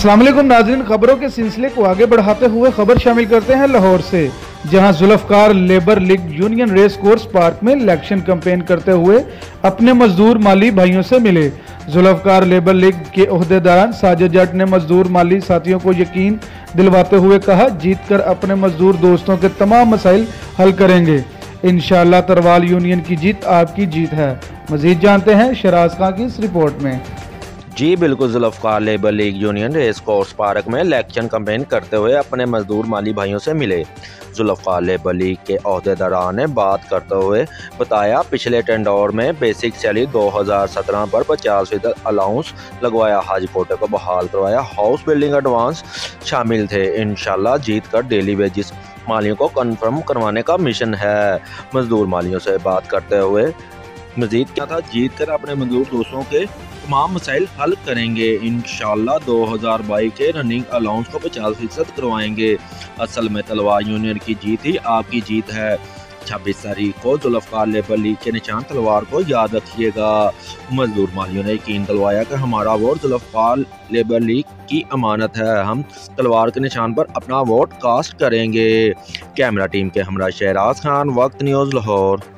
अस्सलाम वालेकुम नाज़रीन, खबरों के सिलसिले को आगे बढ़ाते हुए खबर शामिल करते हैं लाहौर से, जहां Zulfiqar Labour League Union Race Course Park में इलेक्शन कैंपेन करते हुए अपने मजदूर माली भाइयों से मिले। जुल्फ़कार लेबर लीग के ओहदेदार साजिद जट ने मजदूर माली साथियों को यकीन दिलवाते हुए कहा, जीत कर अपने मजदूर दोस्तों के तमाम मसाइल हल करेंगे। इंशाअल्लाह तरवाल यूनियन की जीत आपकी जीत है। मजीद जानते हैं शराज खां की इस रिपोर्ट में। जी बिल्कुल, Zulfiqar Labour League Union Race Course Park में इलेक्शन कैंपेन करते हुए अपने मजदूर माली भाइयों से मिले। जुल्फ़कार लेबर लीग के ओहदेदार ने बात करते हुए बताया, पिछले टेंडर में बेसिक सैलरी 2017 पर 50% अलाउंस लगवाया, हाजी कोटे को बहाल करवाया, हाउस बिल्डिंग एडवांस शामिल थे। इंशाल्लाह जीत कर डेली वेजिस मालियों को कन्फर्म करवाने का मिशन है। मजदूर मालियों से बात करते हुए मजीद क्या था, जीत कर अपने मजदूर दोस्तों के तमाम मसाइल हल करेंगे। इंशाल्लाह 2022 के रनिंग अलाउंस को 50% करवाएंगे। असल में तलवार यूनियन की जीत ही आपकी जीत है। 26 तारीख को जुल्फ़कार लेबर लीग के निशान तलवार को याद रखिएगा। मजदूर मालियों ने यकीन दिलवाया कि हमारा वोट जुल्फ़कार लेबर लीग की अमानत है, हम तलवार के निशान पर अपना वोट कास्ट करेंगे। कैमरा टीम के हमरा शहराज खान, वक्त न्यूज़ लाहौर।